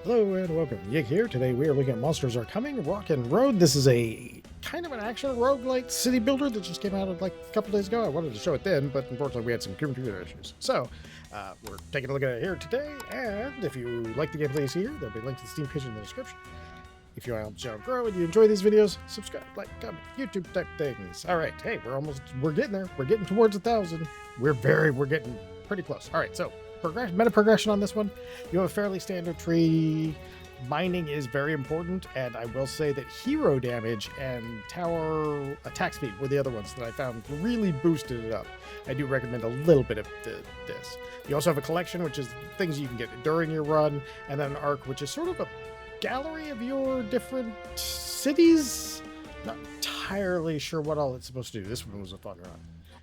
Hello and welcome. Yig here. Today we are looking at Monsters Are Coming, Rock and Road. This is a kind of an action roguelite city builder that just came out like a couple days ago. I wanted to show it then, but unfortunately we had some computer issues. So we're taking a look at it here today, and if you like the gameplay you see here, there'll be a link to the Steam page in the description. If you want to help the channel grow and you enjoy these videos, subscribe, like, comment, YouTube type things. All right, hey, we're getting there. We're getting towards 1,000. We're getting pretty close. All right, so meta progression on this one. You have a fairly standard tree. Mining is very important, and I will say that hero damage and tower attack speed were the other ones that I found really boosted it up. I do recommend a little bit of this. You also have a collection, which is things you can get during your run, and then an arc, which is sort of a gallery of your different cities. Not entirely sure what all it's supposed to do. This one was a fun run.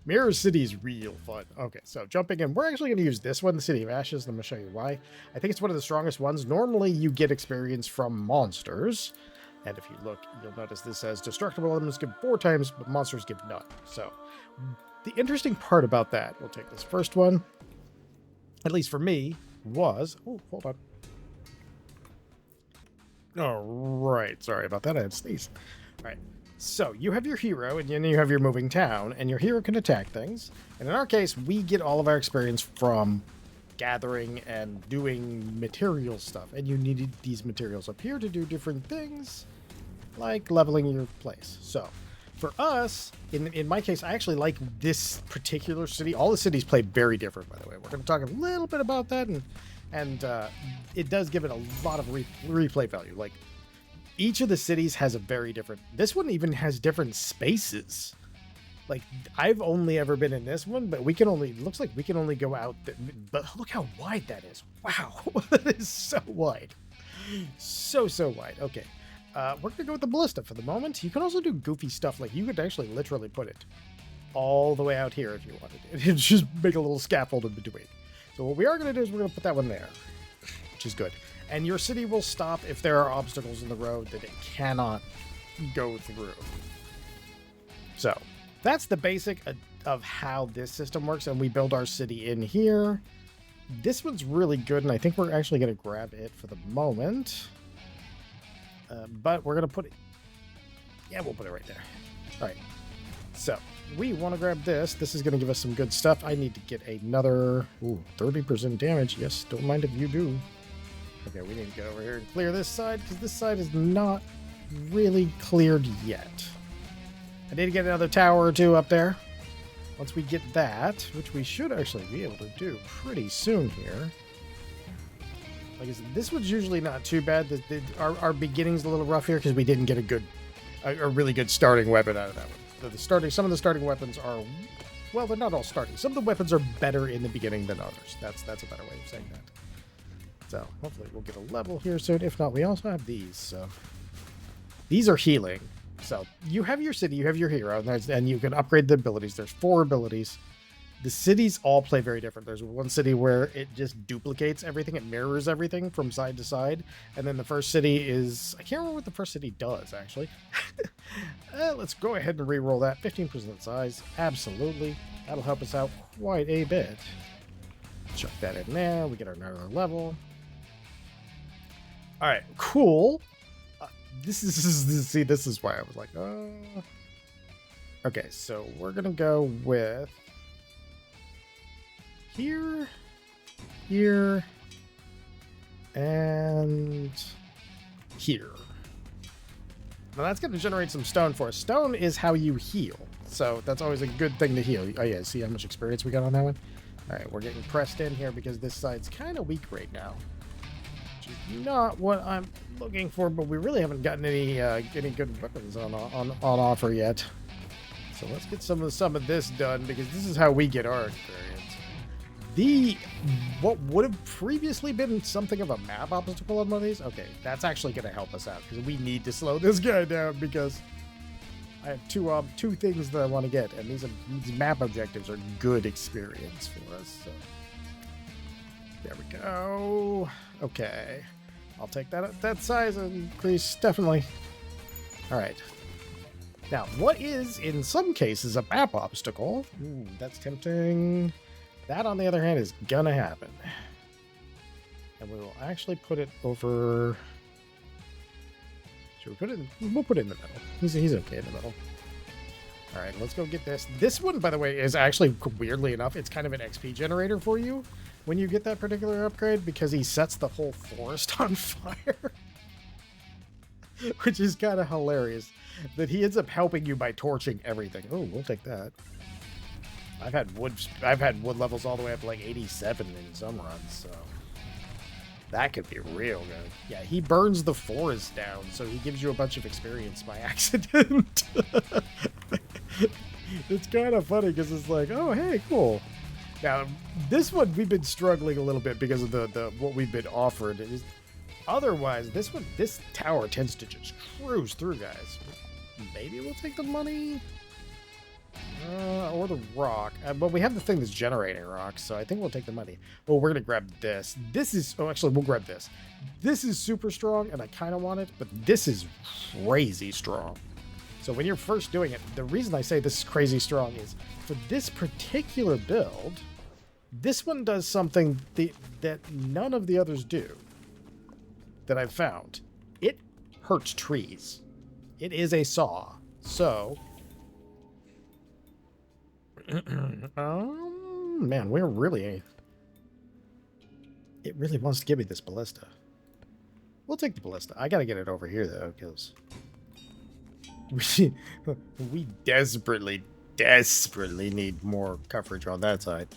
Mirror City is real fun. Okay, so jumping in, we're actually going to use this one, the City of Ashes, and I'm going to show you why. I think it's one of the strongest ones. Normally, you get experience from monsters, and if you look, you'll notice this says destructible elements give 4 times, but monsters give none. So, the interesting part about that, we'll take this first one, at least for me, was... Oh, hold on. All right, sorry about that, I had to sneeze. All right. So, you have your hero, and then you have your moving town, and your hero can attack things. And in our case, we get all of our experience from gathering and doing material stuff. And you needed these materials up here to do different things, like leveling your place. So, for us, in my case, I actually like this particular city. All the cities play very different, by the way. We're going to talk a little bit about that, and it does give it a lot of replay value. Like, each of the cities has a very different... This one even has different spaces. Like, I've only ever been in this one, but we can only... Looks like we can only go out... But look how wide that is. Wow. That is so wide. So wide. Okay. We're going to go with the ballista for the moment. You can also do goofy stuff. Like, you could actually literally put it all the way out here if you wanted. And just make a little scaffold in between. So what we are going to do is we're going to put that one there, which is good. And your city will stop if there are obstacles in the road that it cannot go through. So, that's the basic of how this system works, and we build our city in here. This one's really good, and I think we're actually going to grab it for the moment. But we're going to put it... Yeah, we'll put it right there. All right. So, we want to grab this. This is going to give us some good stuff. I need to get another... Ooh, 30% damage. Yes, don't mind if you do. Okay, we need to get over here and clear this side, because this side is not really cleared yet. I need to get another tower or two up there. Once we get that, which we should actually be able to do pretty soon here. Like I said, this one's usually not too bad. Our beginning's a little rough here, because we didn't get a really good starting weapon out of that one. Some of the starting weapons are... Well, they're not all starting. Some of the weapons are better in the beginning than others. That's a better way of saying that. So hopefully we'll get a level here soon. If not, we also have these. So these are healing. So you have your city, you have your hero, and you can upgrade the abilities. There's 4 abilities. The cities all play very different. There's one city where it just duplicates everything. It mirrors everything from side to side. And then the first city is... I can't remember what the first city does, actually. Let's go ahead and re-roll that. 15% size. Absolutely. That'll help us out quite a bit. Chuck that in there. We get another level. All right, cool. This is why I was like, oh. Okay, so we're gonna go with here, and here. Now that's gonna generate some stone for us. Stone is how you heal, so that's always a good thing to heal. Oh yeah, see how much experience we got on that one? All right, we're getting pressed in here because this side's kind of weak right now. Not what I'm looking for, but we really haven't gotten any good weapons on offer yet. So let's get some of this done, because this is how we get our experience. What would have previously been something of a map obstacle on one of these, okay, that's actually going to help us out, because we need to slow this guy down, because I have two things that I want to get, and these map objectives are good experience for us. So there we go. Okay, I'll take that size increase, definitely. All right. Now, what is, in some cases, a map obstacle? That's tempting. That, on the other hand, is gonna happen. And we will actually put it over... Should we put it in... We'll put it in the middle. He's okay in the middle. All right, let's go get this. This one, by the way, is actually, weirdly enough, it's kind of an XP generator for you when you get that particular upgrade, because he sets the whole forest on fire. Which is kind of hilarious. That he ends up helping you by torching everything. Oh, we'll take that. I've had wood levels all the way up to like 87 in some runs, so that could be real good. Yeah, he burns the forest down, so he gives you a bunch of experience by accident. It's kind of funny because it's like, oh, hey, cool. Now, this one we've been struggling a little bit because of the what we've been offered. Otherwise, this tower tends to just cruise through, guys. Maybe we'll take the money or the rock. But we have the thing that's generating rocks, so I think we'll take the money. Oh, we're gonna grab this. This is actually we'll grab this. This is super strong, and I kind of want it, but this is crazy strong. So when you're first doing it, the reason I say this is crazy strong is for this particular build, this one does something that none of the others do that I've found. It hurts trees. It is a saw. So, man, we're really... It really wants to give me this ballista. We'll take the ballista. I gotta get it over here, though, because... we desperately need more coverage on that side.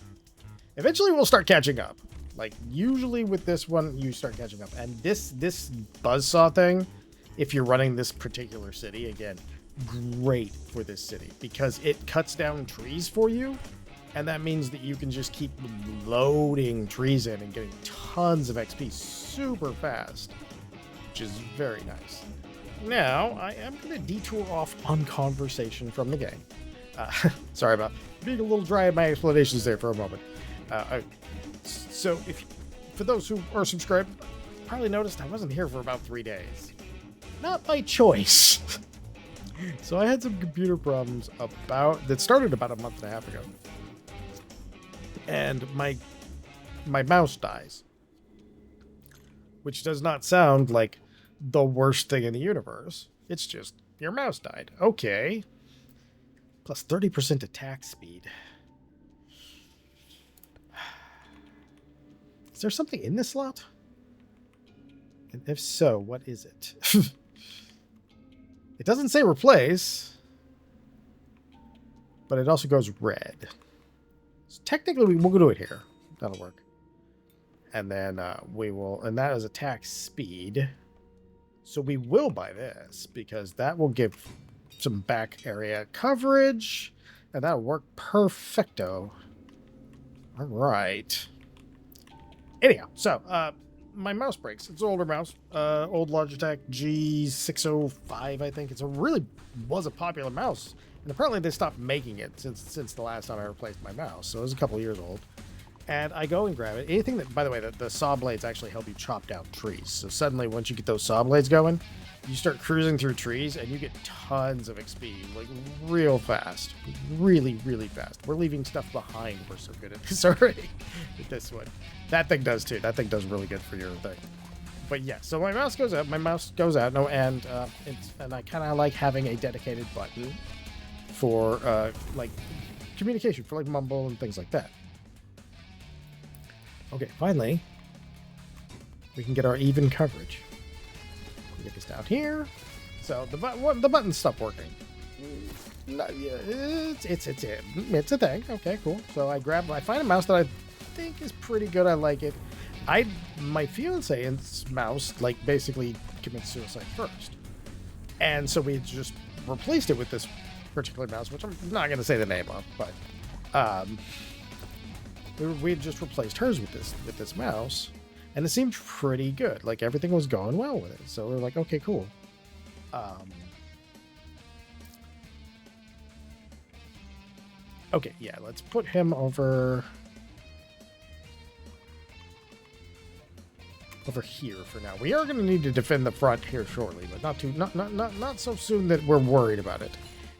Eventually we'll start catching up. Like, usually with this one, you start catching up. And this buzzsaw thing, if you're running this particular city, again, great for this city. Because it cuts down trees for you. And that means that you can just keep loading trees in and getting tons of XP super fast. Which is very nice. Now, I am going to detour off on conversation from the game. Sorry about being a little dry in my explanations there for a moment. So, for those who are subscribed, probably noticed I wasn't here for about 3 days. Not by choice. So I had some computer problems that started about a month and a half ago. And my mouse dies. Which does not sound like the worst thing in the universe. It's just your mouse died. Okay. Plus 30% attack speed. Is there something in this slot? And if so, what is it? It doesn't say replace, but it also goes red. So technically, we'll do it here. That'll work. And then we will, and that is attack speed. So we will buy this because that will give some back area coverage, and that'll work perfecto. All right. Anyhow, so my mouse breaks. It's an older mouse, old Logitech G605, I think. It's was a popular mouse, and apparently they stopped making it since the last time I replaced my mouse. So it was a couple of years old. And I go and grab it. Anything that, by the way, the saw blades actually help you chop down trees. So suddenly, once you get those saw blades going, you start cruising through trees, and you get tons of XP, like real fast, really, really fast. We're leaving stuff behind. We're so good at this already. With this one, that thing does too. That thing does really good for your thing. But yeah, so my mouse goes out. No, and I kind of like having a dedicated button for like communication, for like mumble and things like that. Okay, finally, we can get our even coverage. We get this down here. So the button stopped working. It's a thing. Okay, cool. So I find a mouse that I think is pretty good. I like it. My fiance's mouse basically commits suicide first, and so we just replaced it with this particular mouse, which I'm not going to say the name of, but we had just replaced hers with this mouse, and it seemed pretty good. Like, everything was going well with it. So we're like, okay, cool. Okay, yeah, let's put him over here for now. We are going to need to defend the front here shortly, but not so soon that we're worried about it.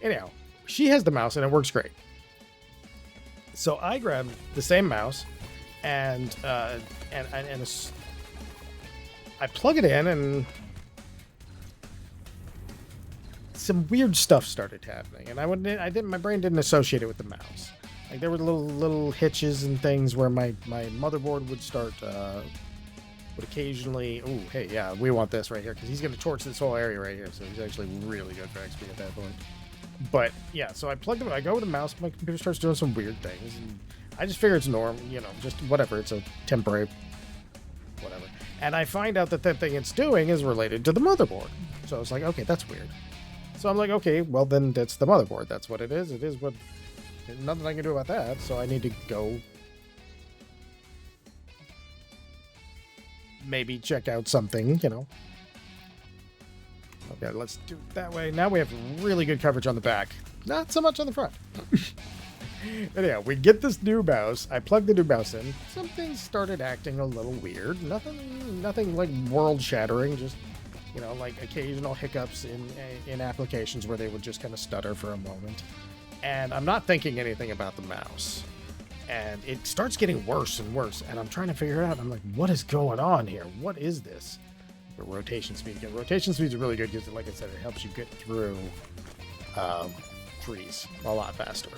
Anyhow, she has the mouse, and it works great. So I grabbed the same mouse and I plug it in and some weird stuff started happening, and my brain didn't associate it with the mouse. Like there were little hitches and things where my motherboard would start would occasionally, oh hey, yeah, we want this right here because he's going to torch this whole area right here, so he's actually really good for XP at that point. But yeah, so I plugged it. I go with the mouse, my computer starts doing some weird things, and I just figure it's normal, you know, just whatever. It's a temporary whatever. And I find out that thing it's doing is related to the motherboard. So I was like, okay, that's weird. So I'm like, okay, well then that's the motherboard. That's what it is. It is what. There's nothing I can do about that. So I need to go maybe check out something, you know. Okay, let's do it that way. Now we have really good coverage on the back. Not so much on the front. Anyhow, we get this new mouse. I plug the new mouse in. Some things started acting a little weird. Nothing like world-shattering. Just, you know, like occasional hiccups in applications where they would just kind of stutter for a moment. And I'm not thinking anything about the mouse. And it starts getting worse and worse. And I'm trying to figure it out. I'm like, what is going on here? What is this? The rotation speed again. Rotation speed is really good because, like I said, it helps you get through trees a lot faster.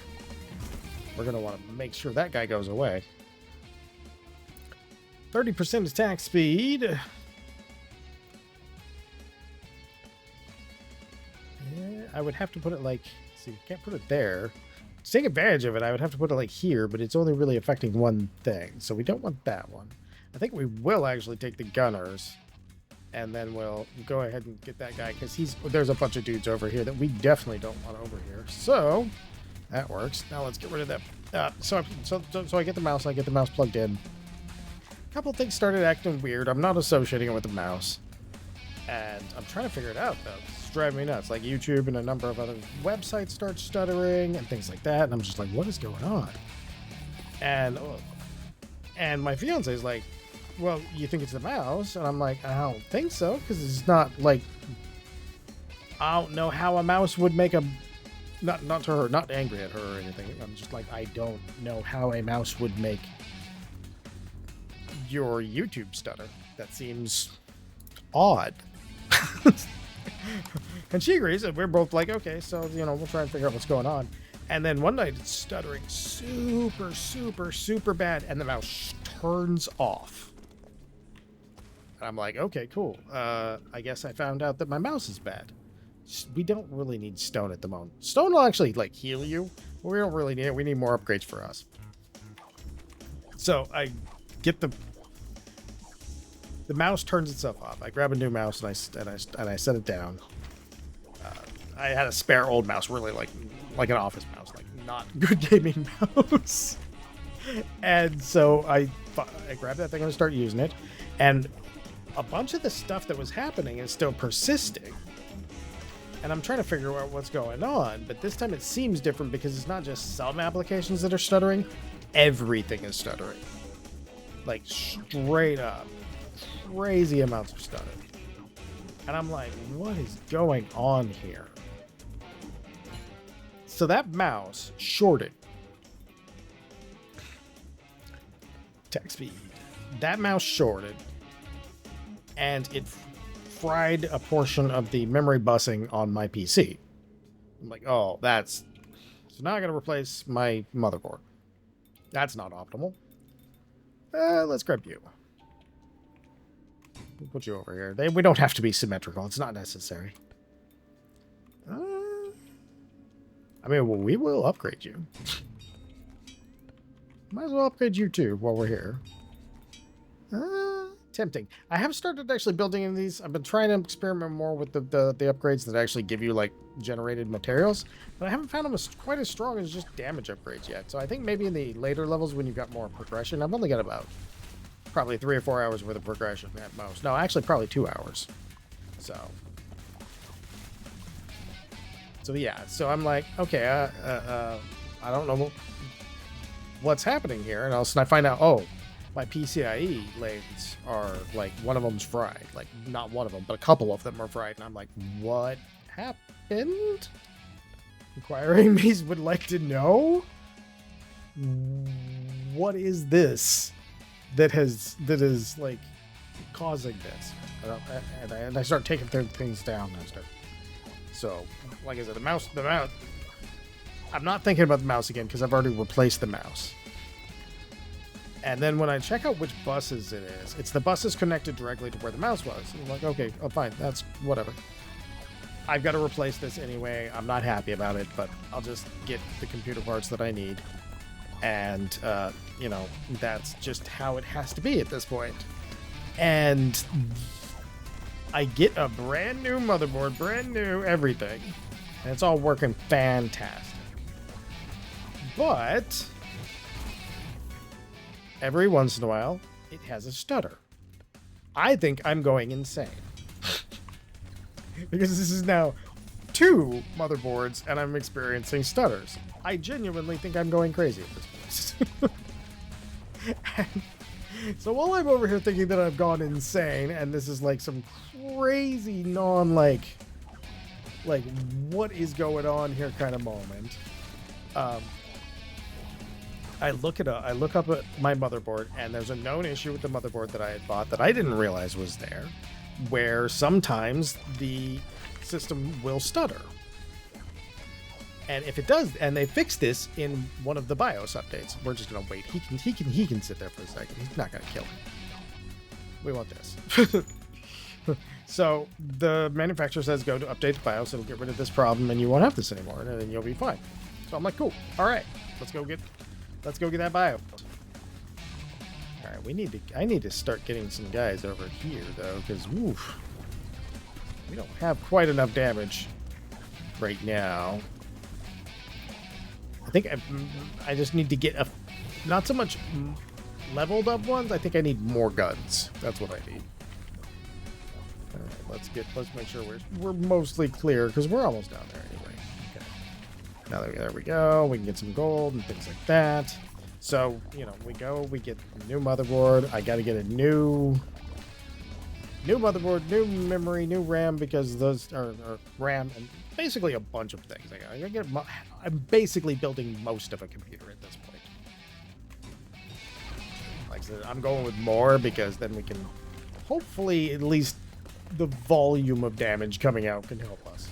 We're going to want to make sure that guy goes away. 30% attack speed. Yeah, I would have to put it like... See, you can't put it there. To take advantage of it, I would have to put it like here, but it's only really affecting one thing. So we don't want that one. I think we will actually take the gunners. And then we'll go ahead and get that guy, because there's a bunch of dudes over here that we definitely don't want over here. So that works. Now let's get rid of that. So I get the mouse. I get the mouse plugged in. A couple things started acting weird. I'm not associating it with the mouse, and I'm trying to figure it out though. It's driving me nuts. Like YouTube and a number of other websites start stuttering and things like that, and I'm just like, what is going on? And my fiance is like, well, you think it's the mouse? And I'm like, I don't think so, because it's not like, I don't know how a mouse would make a, not to her, not angry at her or anything. I'm just like, I don't know how a mouse would make your YouTube stutter. That seems odd. And she agrees, and we're both like, okay, so, you know, we'll try and figure out what's going on. And then one night it's stuttering super, super, super bad, and the mouse turns off. And I'm like, okay, cool. I guess I found out that my mouse is bad. We don't really need stone at the moment. Stone will actually, like, heal you. But we don't really need it. We need more upgrades for us. So I get the mouse turns itself off. I grab a new mouse and I set it down. I had a spare old mouse, really like an office mouse, like not good gaming mouse. And so I grabbed that thing and I start using it. And a bunch of the stuff that was happening is still persisting. And I'm trying to figure out what's going on. But this time it seems different because it's not just some applications that are stuttering. Everything is stuttering. Like straight up. Crazy amounts of stuttering. And I'm like, what is going on here? So that mouse shorted. Attack speed. That mouse shorted. And it fried a portion of the memory busing on my PC. I'm like, oh, that's... So now I gotta replace my motherboard. That's not optimal. Let's grab you. We'll put you over here. We don't have to be symmetrical. It's not necessary. I mean, well, we will upgrade you. Might as well upgrade you too while we're here. Tempting. I have started actually building in these. I've been trying to experiment more with the upgrades that actually give you like generated materials, but I haven't found them quite as strong as just damage upgrades yet. So I think maybe in the later levels when you've got more progression, I've only got about probably 3 or 4 hours worth of progression at most. No, actually probably 2 hours. So yeah. So I'm like, okay, I don't know what's happening here, and I find out, oh, my PCIe lanes are like, one of them's fried. Like, not one of them, but a couple of them are fried. And I'm like, what happened? Inquiring Maze would like to know. What is this that is like causing this? And I start taking things down. So, like I said, the mouse. I'm not thinking about the mouse again because I've already replaced the mouse. And then when I check out which buses it is, it's the buses connected directly to where the mouse was. And I'm like, okay, oh, fine, that's whatever. I've got to replace this anyway. I'm not happy about it, but I'll just get the computer parts that I need. And, you know, that's just how it has to be at this point. And I get a brand new motherboard, brand new everything. And it's all working fantastic. But every once in a while, it has a stutter. I think I'm going insane. Because this is now 2 motherboards and I'm experiencing stutters. I genuinely think I'm going crazy at this point. So while I'm over here thinking that I've gone insane and this is like some crazy like what is going on here kind of moment, I look up at my motherboard, and there's a known issue with the motherboard that I had bought that I didn't realize was there, where sometimes the system will stutter. And if it does, and they fixed this in one of the BIOS updates, we're just gonna wait. He can sit there for a second. He's not gonna kill me. We want this. So the manufacturer says go to update the BIOS. It'll get rid of this problem, and you won't have this anymore, and then you'll be fine. So I'm like, cool. All right, let's go get that BIOS. All right, I need to start getting some guys over here though, because we don't have quite enough damage right now. I think I just need to get not so much leveled up ones. I think I need more guns. That's what I need. All right, let's make sure we're mostly clear because we're almost down there anyway. Okay. Now there we go. We can get some gold and things like that. So, you know, we get a new motherboard. I got to get a new motherboard, new memory, new RAM, because those are RAM and basically a bunch of things. I'm basically building most of a computer at this point. Like I said, I'm going with more because then we can hopefully at least the volume of damage coming out can help us.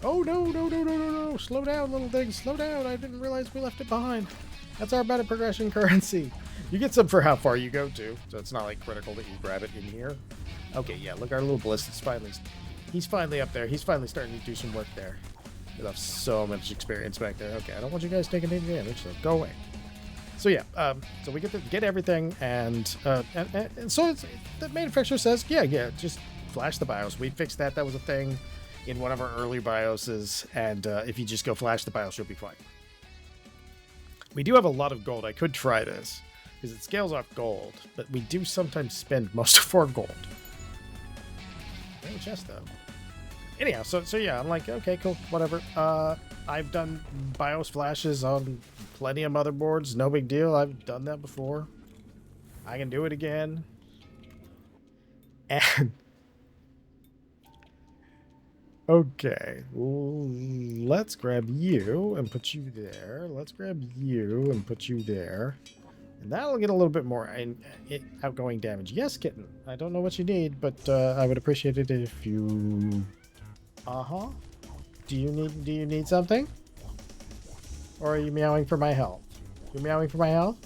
Oh no, slow down, little thing, slow down. I didn't realize we left it behind. That's our meta progression currency. You get some for how far you go to, so it's not like critical that you grab it in here. Okay, yeah, look, our little ballista's he's finally up there. He's finally starting to do some work there. He'll have so much experience back there. Okay, I don't want you guys taking any damage, so go away. So yeah, so we get everything, and so the manufacturer says, yeah, just flash the BIOS. We fixed that. That was a thing in one of our early BIOSes, and if you just go flash the BIOS, you'll be fine. We do have a lot of gold. I could try this, because it scales off gold, but we do sometimes spend most of our gold. No chest, though. Anyhow, so yeah, I'm like, okay, cool, whatever. I've done BIOS flashes on plenty of motherboards. No big deal. I've done that before. I can do it again. And okay, let's grab you and put you there. Let's grab you and put you there. And that'll get a little bit more outgoing damage. Yes, kitten. I don't know what you need, but I would appreciate it if you... Uh-huh. Do you need something? Or are you meowing for my health? You're meowing for my health?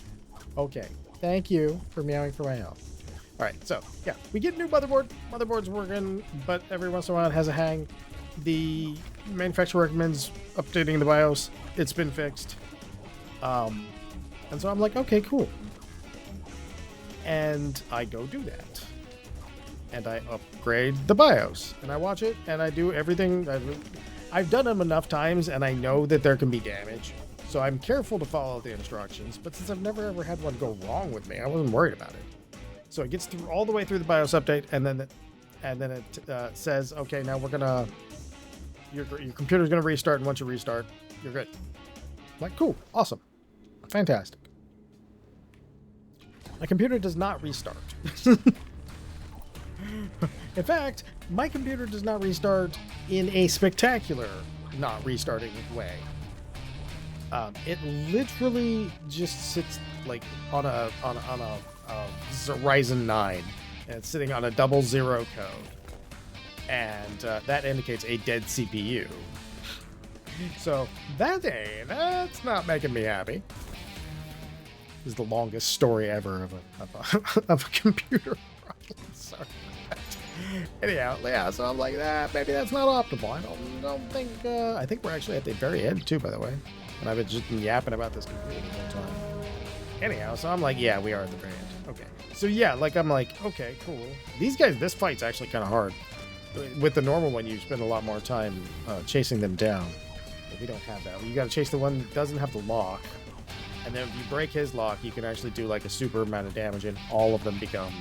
Okay. Thank you for meowing for my health. Alright, so, yeah. We get a new motherboard. Motherboard's working, but every once in a while it has a hang. The manufacturer recommends updating the BIOS. It's been fixed. And so I'm like, okay, cool. And I go do that. And I upgrade the BIOS. And I watch it, and I do everything. I've done them enough times, and I know that there can be damage. So I'm careful to follow the instructions. But since I've never ever had one go wrong with me, I wasn't worried about it. So it gets through all the way through the BIOS update, and then it says, okay, now we're gonna... Your computer's gonna restart, and once you restart, you're good. I'm like, cool, awesome. Fantastic. My computer does not restart. In fact, my computer does not restart in a spectacular not restarting way. It literally just sits like on a this is a Ryzen 9, and it's sitting on a 00 code, and that indicates a dead CPU. So that's not making me happy. This is the longest story ever of a computer problem. Sorry. Anyhow, yeah, so I'm like, maybe that's not optimal. I don't think, I think we're actually at the very end too, by the way. And I've been just yapping about this computer the whole time. Anyhow, so I'm like, yeah, we are at the very end. Okay. So yeah, like, I'm like, okay, cool. These guys, this fight's actually kind of hard. With the normal one, you spend a lot more time chasing them down. But we don't have that. You gotta chase the one that doesn't have the lock. And then if you break his lock, you can actually do like a super amount of damage, and all of them become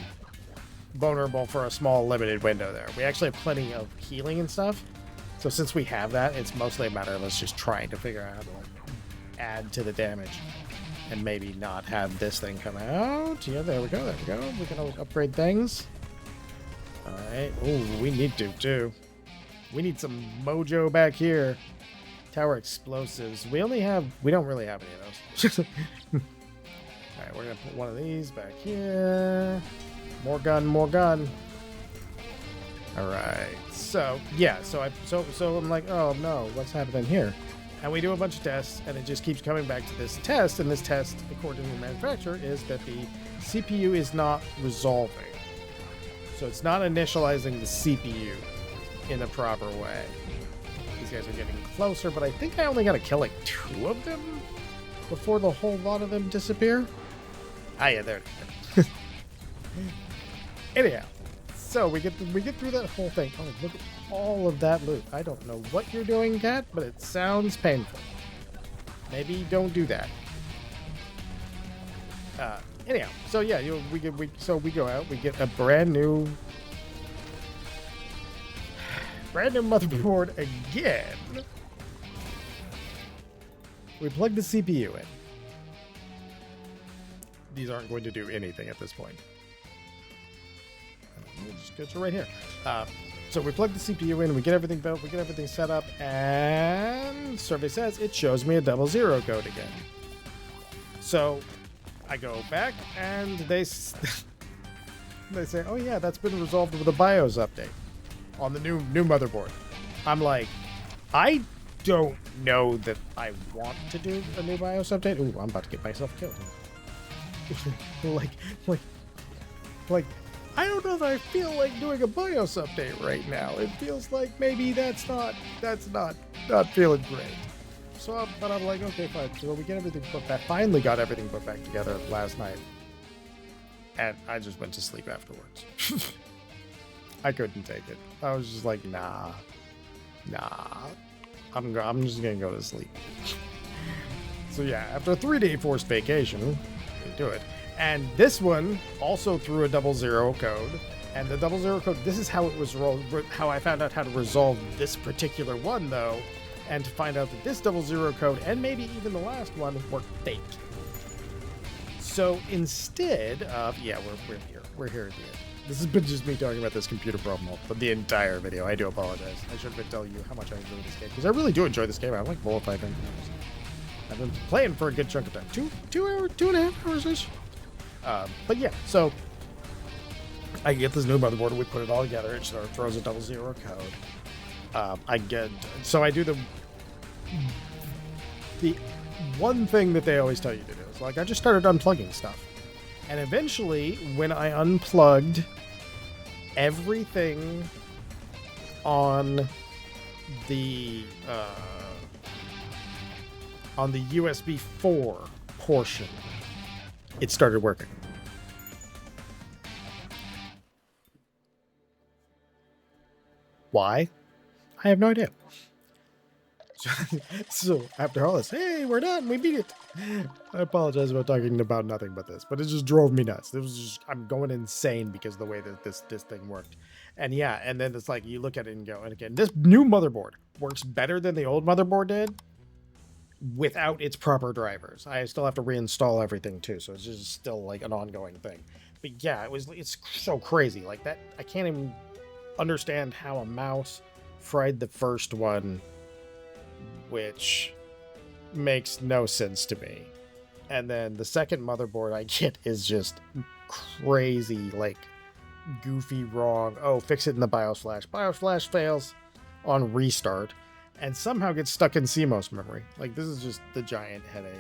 vulnerable for a small limited window there. We actually have plenty of healing and stuff. So since we have that, it's mostly a matter of us just trying to figure out how to like add to the damage and maybe not have this thing come out. Yeah, there we go. There we go. We can always upgrade things. All right. Oh, we need to too. We need some mojo back here. Tower explosives. We don't really have any of those. All right, we're gonna put one of these back here. More gun, more gun. All right. So yeah. So I'm like, oh no, what's happening here? And we do a bunch of tests, and it just keeps coming back to this test. And this test, according to the manufacturer, is that the CPU is not resolving. So it's not initializing the CPU in a proper way. These guys are getting closer, but I think I only got to kill like 2 of them before the whole lot of them disappear. Ah, yeah, there it is. Anyhow, so we get through that whole thing. Oh, look at all of that loot. I don't know what you're doing, Cat, but it sounds painful. Maybe don't do that. Anyhow, so yeah, we go out. We get a brand new motherboard again. We plug the CPU in. These aren't going to do anything at this point. We'll just go to right here. So we plug the CPU in, we get everything built, we get everything set up, and survey says it shows me a 00 code again. So I go back, and they say, oh yeah, that's been resolved with a BIOS update on the new motherboard. I'm like, I don't know that I want to do a new BIOS update. Ooh, I'm about to get myself killed. like, I don't know that I feel like doing a BIOS update right now. It feels like maybe that's not feeling great. So, but I'm like, okay, fine. So we get everything put back. Finally got everything put back together last night, and I just went to sleep afterwards. I couldn't take it. I was just like, nah. I'm just gonna go to sleep. So yeah, after a 3-day forced vacation, we do it. And this one also threw a 00 code. And the 00 code, this is how it was how I found out how to resolve this particular one, though. And to find out that this 00 code, and maybe even the last one, were fake. So instead of, yeah, we're here at the end. This has been just me talking about this computer problem for the entire video. I do apologize. I should have been telling you how much I enjoy this game, because I really do enjoy this game. I like 4 or 5 hours. I've been playing for a good chunk of time. 2.5 hours-ish. But yeah, so I get this new motherboard, and we put it all together. It sort of throws a 00 code. I do the one thing that they always tell you to do. Is like, I just started unplugging stuff. And eventually, when I unplugged everything on the USB 4 portion, it started working. Why? I have no idea. So after all this, hey, we're done. We beat it. I apologize about talking about nothing but this, but it just drove me nuts. It was just, I'm going insane because of the way that this thing worked. And yeah, and then it's like you look at it and go, and again, this new motherboard works better than the old motherboard did without its proper drivers. I still have to reinstall everything too, so it's just still like an ongoing thing. But yeah, it's so crazy like that. I can't even understand how a mouse fried the first one, which makes no sense to me. And then the second motherboard I get is just crazy, like, goofy wrong. Oh, fix it in the BIOS flash. BIOS flash fails on restart and somehow gets stuck in CMOS memory. Like, this is just the giant headache.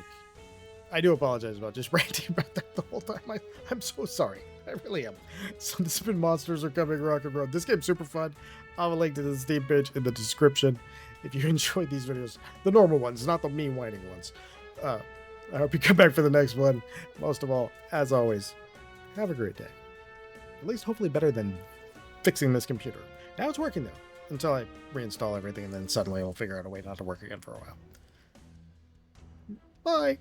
I do apologize about just ranting about that the whole time. I'm so sorry. I really am. So the Spin Monsters are coming Rock and Road. This game's super fun. I'll have a link to the Steam page in the description. If you enjoyed these videos, the normal ones, not the me whining ones. I hope you come back for the next one. Most of all, as always, have a great day. At least hopefully better than fixing this computer. Now it's working though, until I reinstall everything and then suddenly it'll figure out a way not to work again for a while. Bye!